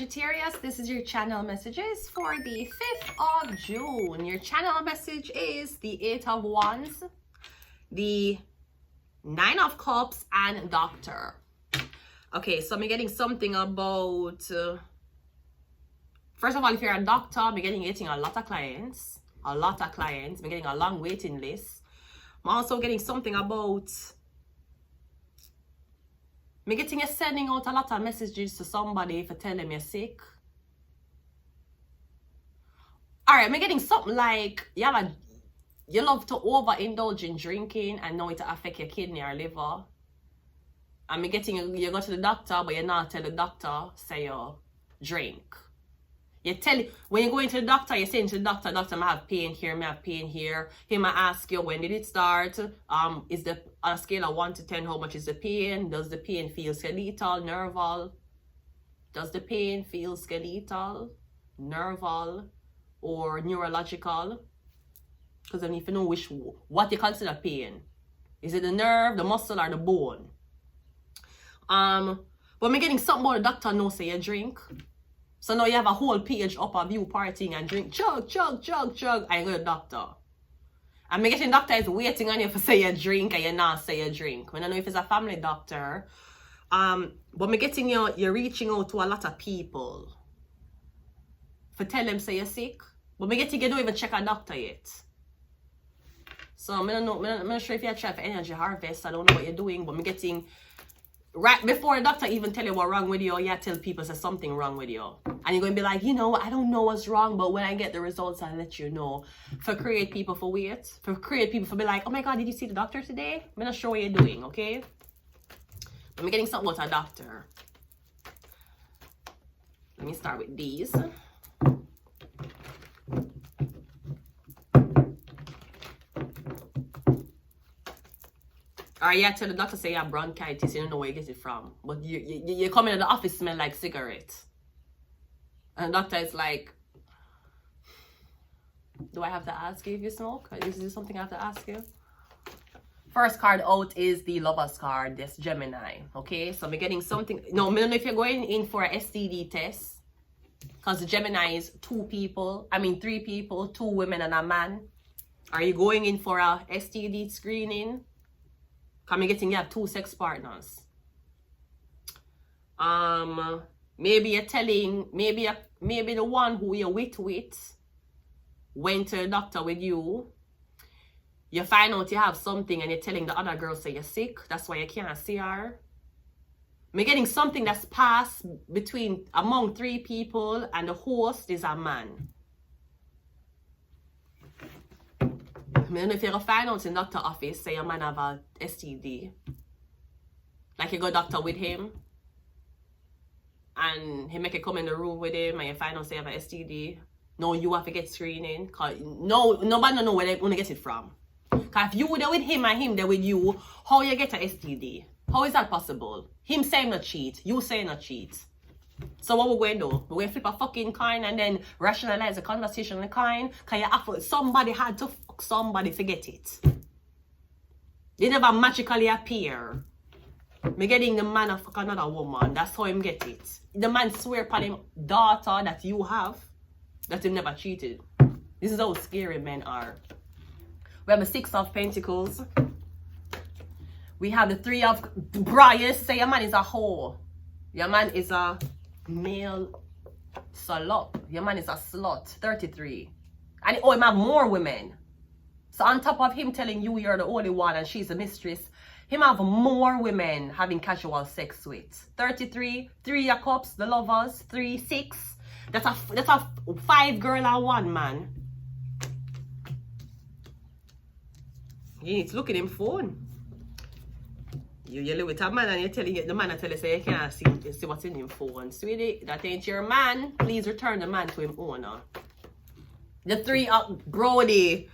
Sagittarius, this is your channel messages for the 5th of June. Your channel message is the 8 of Wands, the 9 of Cups, and Doctor. Okay, so I'm getting something about... first of all, if you're a doctor, I'm getting a lot of clients. I'm getting a long waiting list. I'm also getting something about... I'm getting you sending out a lot of messages to somebody for telling them you're sick. Alright, I'm getting something like you love to overindulge in drinking and know it to affect your kidney or liver. I'm getting you go to the doctor, but you're not tell the doctor, say you drink. You tell when you go into the doctor, you're saying to the doctor, I have pain here, I have pain here. He might ask you, when did it start? Is the on a scale of 1 to 10, how much is the pain? Does the pain feel skeletal, nerval? Does the pain feel skeletal, nerval, or neurological? Because I need to know what you consider pain. Is it the nerve, the muscle, or the bone? But I'm getting something about the doctor knows say you drink. So now you have a whole page up of you partying and drink, chug, chug, chug, chug, and you go to the doctor. And me getting doctor is waiting on you for say you drink and you not say you drink. I don't know if it's a family doctor. But me getting you're reaching out to a lot of people for tell them say you're sick. But me getting you don't even check a doctor yet. So I don't know, I'm not sure if you're trying for energy harvest. I don't know what you're doing, but me getting... Right before the doctor even tell you what's wrong with you, you tell people there's something wrong with you. And you're going to be like, you know, I don't know what's wrong, but when I get the results, I'll let you know. For create people for wait. For create people for be like, oh my God, did you see the doctor today? I'm not sure what you're doing, okay? I'm getting something about a doctor. Let me start with these. Or you tell the doctor say you have bronchitis, you don't know where you get it from. But you come in the office smell like cigarettes. And the doctor is like, do I have to ask you if you smoke? Is this something I have to ask you? First card out is the Lover's card, this Gemini. Okay, so I'm getting something. No, I don't know if you're going in for a STD test. Because the Gemini is 3 people, 2 women and a man. Are you going in for a STD screening? I'm getting you have 2 sex partners. Maybe you're telling, maybe the one who you're with went to the doctor with you. You find out you have something and you're telling the other girl say you're sick. That's why you can't see her. I'm getting something that's passed among 3 people and the host is a man. I don't know if you're find out in the doctor office, say your man have a STD. Like you go doctor with him. And he make you come in the room with him and you find out say you have a STD. No, you have to get screening. Cause nobody don't know where they want to get it from. Because if you were there with him and him there with you, how you get a STD? How is that possible? Him saying not cheat, you saying not cheat. So what we're going to do? We're going to flip a fucking coin and then rationalize the conversation on the coin. Because somebody had to fuck somebody to get it. They never magically appear. Me getting the man to fuck another woman. That's how him get it. The man swear upon him daughter that you have that him never cheated. This is how scary men are. We have the 6 of Pentacles. We have the 3 of Briars. Say your man is a whore. Your man is a male slut. Your man is a slut. 33. And he have more women. So on top of him telling you you're the only one and she's a mistress, him have more women having casual sex with. 33. 3 of Cups, the lovers. 3, 6. That's a 5 girl and 1 man. You need to look at him phone. You live with a man and you're telling the man tell you say you can't see what's in him phone. Sweetie, that ain't your man. Please return the man to him owner. The 3 of Brody.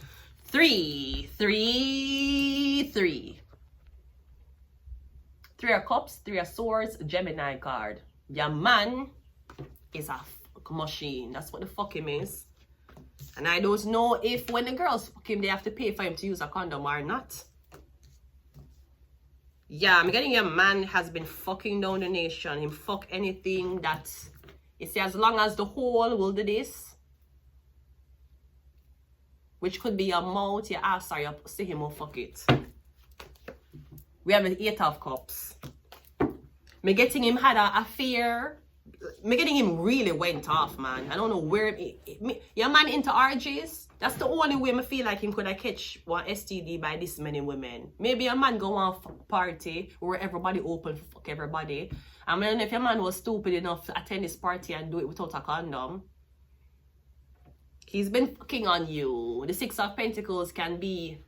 3. 3 of Cups, 3 of Swords, Gemini card. Your man is a machine. That's what the fuck him is. And I don't know if when the girls fuck him, they have to pay for him to use a condom or not. Yeah, I'm getting your man has been fucking down the nation. Him fuck anything that You see, as long as the hole will do this, which could be your mouth, your ass, or your pussy, him will fuck it. We have an 8 of Cups. Me getting him had an affair. Me getting him really went off, man. I don't know where. Your man into RGs. That's the only way me feel like him could have catch one STD by this many women. Maybe a man go on party where everybody open for fuck everybody. I mean, if your man was stupid enough to attend this party and do it without a condom, he's been fucking on you. The 6 of Pentacles can be,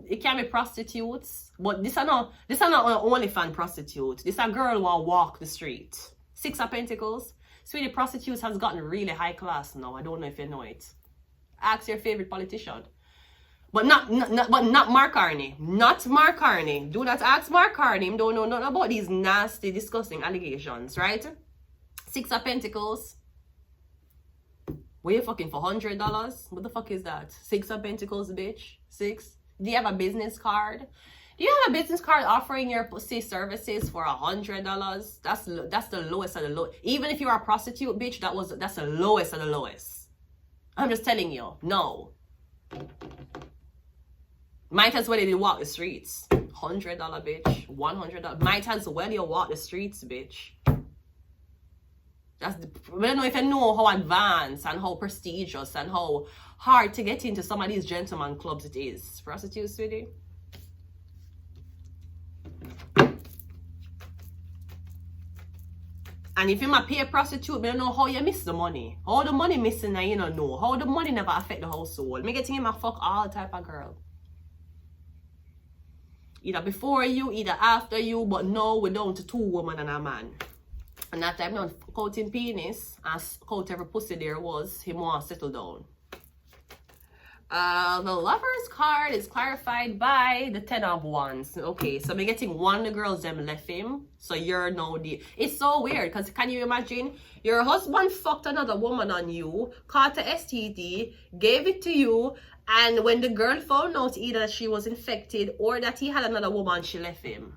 it can be prostitutes, but this are not only fan prostitute. This a girl who walk the street. 6 of Pentacles. Sweetie, prostitutes has gotten really high class now. I don't know if you know it. Ask your favorite politician. But not Mark Carney. Not Mark Carney. Do not ask Mark Carney. He don't know nothing about these nasty, disgusting allegations, right? 6 of Pentacles. Were you fucking for $100? What the fuck is that? 6 of Pentacles, bitch. 6. Do you have a business card? Do you have a business card offering your pussy services for $100? That's the lowest of the low. Even if you're a prostitute, bitch, that's the lowest of the lowest. I'm just telling you, no. Might as well you walk the streets. $100, bitch. $100. Might as well you walk the streets, bitch. I don't know if you know how advanced and how prestigious and how hard to get into some of these gentleman clubs it is. Prostitutes, sweetie. And if you might pay a prostitute, I don't know how you miss the money. How the money missing, and you don't know. How the money never affect the household. Me getting him a fuck all type of girl. Either before you, either after you, but now we're down to 2 women and a man. And that time, not counting penis, and count every pussy there was, he want to settle down. The Lover's card is clarified by the 10 of Wands. Okay, so I'm getting one of the girls them left him. So you're now the... It's so weird, because can you imagine? Your husband fucked another woman on you, caught a STD, gave it to you, and when the girl found out either that she was infected or that he had another woman, she left him.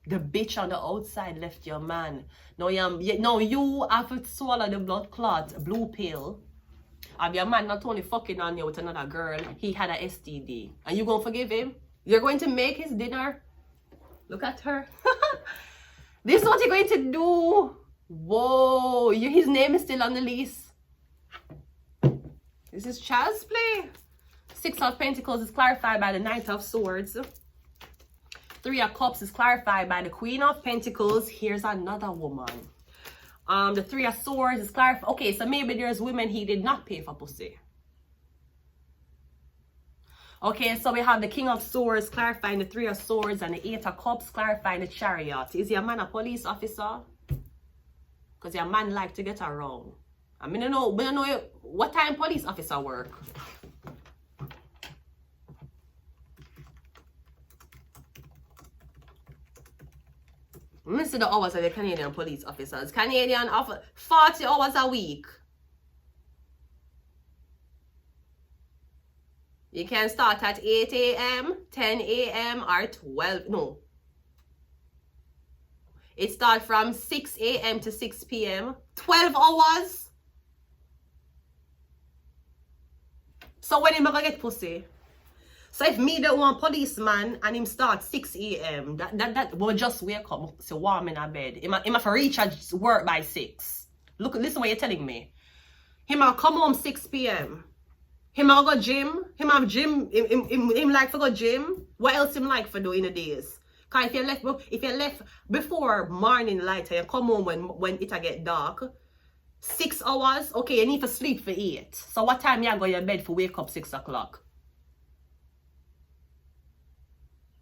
The bitch on the outside left your man. Now you have to swallow the blood clot, blue pill. Of your man not only fucking on you with another girl, he had a STD. And you gonna forgive him? You're going to make his dinner? Look at her. This is what you're going to do. Whoa, his name is still on the list. This is child's play. 6 of Pentacles is clarified by the Knight of Swords. 3 of Cups is clarified by the Queen of Pentacles. Here's another woman. The 3 of Swords is clarified. Okay, so maybe there's women he did not pay for pussy. Okay, so we have the King of Swords clarifying the 3 of Swords and the 8 of Cups clarifying the Chariot. Is your man a police officer? Because your man like to get around. I mean, I don't know what time police officer work. Let me see the hours of the Canadian police officers. Canadian offer 40 hours a week. You can start at 8 a.m., 10 a.m. or 12. No. It starts from 6 a.m. to 6 p.m. 12 hours. So when am I gonna get pussy? So if me don't want policeman and him start 6 a.m., that will just wake up, so warm in a bed. Him have to reach at work by 6. Look, listen what you're telling me. Him will come home 6 p.m. Him will go gym. Him have gym. Him like for go gym. What else him like for do in the days? Cause if you left before morning light and you come home when it get dark, 6 hours. Okay, you need to sleep for 8. So what time you go to your bed for wake up 6 o'clock?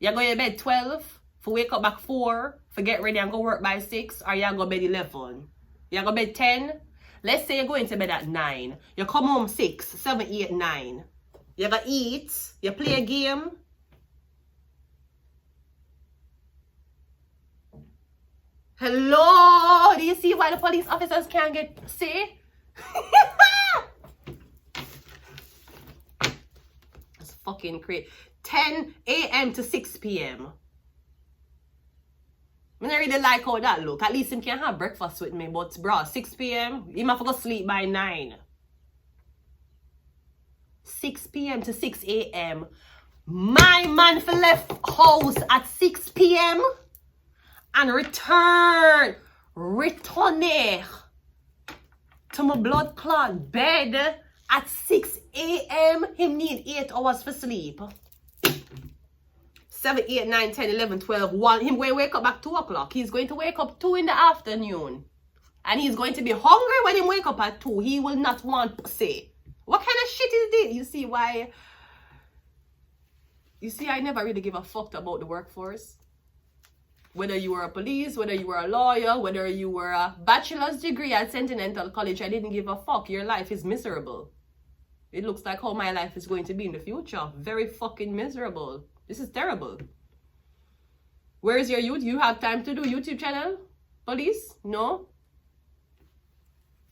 You go to bed 12, for wake up back 4, for get ready and go work by 6, or you go bed 11. You go bed 10. Let's say you're going to bed at 9. You come home 6, 7, 8, 9. You go eat, you play a game. Hello? Do you see why the police officers can't get see? That's fucking crazy. 10 a.m. to 6 p.m. I don't really like how that look. At least him can have breakfast with me. But bro, 6 p.m. He have to go sleep by 9. 6 p.m. to 6 a.m. My man for left house at 6 p.m. and return to my blood clot bed at 6 a.m. Him need 8 hours for sleep. 7, 8, 9, 10, 11, 12, 1. Him going to wake up back 2 o'clock. He's going to wake up 2 in the afternoon. And he's going to be hungry when he wake up at 2. He will not want pussy. What kind of shit is this? You see why? You see, I never really give a fuck about the workforce. Whether you were a police, whether you were a lawyer, whether you were a bachelor's degree at Natal College, I didn't give a fuck. Your life is miserable. It looks like how my life is going to be in the future. Very fucking miserable. This is terrible. Where is your youth? You have time to do YouTube channel? Police? No.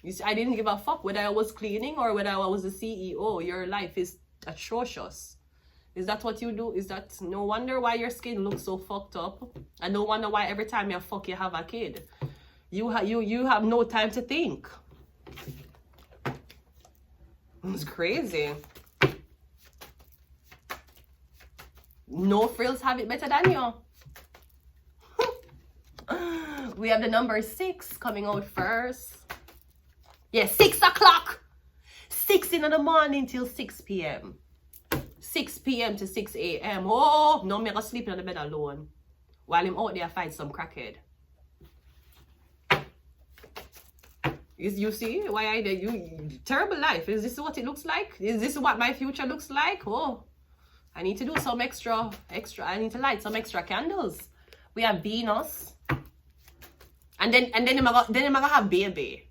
You see, I didn't give a fuck whether I was cleaning or whether I was the CEO. Your life is atrocious. Is that what you do? Is that no wonder why your skin looks so fucked up? And no wonder why every time you fuck you have a kid. You have no time to think. It's crazy. No frills have it better than you. We have the number 6 coming out first. Yeah, 6 o'clock. 6 in the morning till 6 p.m. 6 p.m. to 6 a.m. Oh, no, me gonna sleep in the bed alone. While him out there find some crackhead. You see why I did you terrible life. Is this what it looks like? Is this what my future looks like? Oh, I need to do some extra. I need to light some extra candles. We have Venus. And then I'm gonna have baby.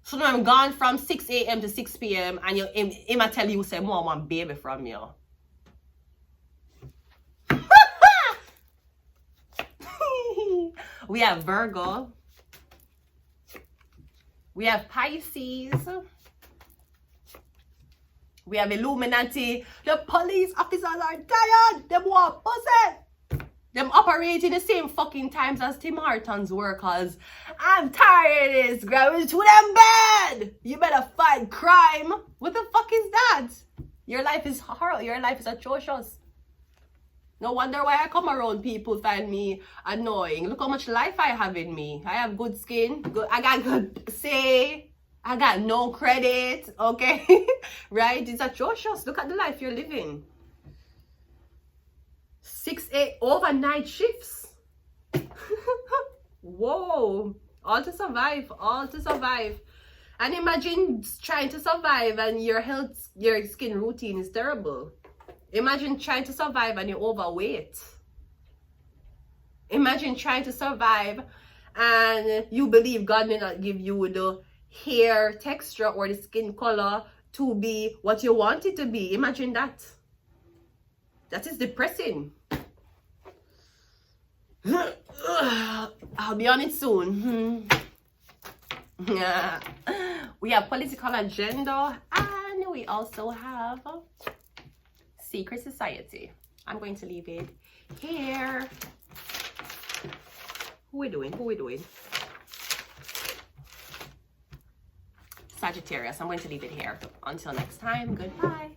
So now I'm gone from 6 a.m. to 6 p.m. and him I tell you say more want baby from you. We have Virgo. We have Pisces. We have Illuminati. The police officers are tired. Them want pussy. Them operating the same fucking times as Tim Hortons workers. I'm tired of this. Grab to them bed. You better fight crime. What the fuck is that? Your life is horrible. Your life is atrocious. No wonder why I come around people find me annoying. Look how much life I have in me. I have good skin. I got good say. I got no credit. Okay? Right? It's atrocious. Look at the life you're living. 6-8 overnight shifts. Whoa. All to survive. All to survive. And imagine trying to survive and your skin routine is terrible. Imagine trying to survive and you're overweight. Imagine trying to survive and you believe God may not give you the hair texture or the skin color to be what you want it to be. Imagine that. That is depressing. I'll be on it soon. We have political agenda and we also have secret society. I'm going to leave it here. Who we doing? Sagittarius. I'm going to leave it here. Until next time, goodbye.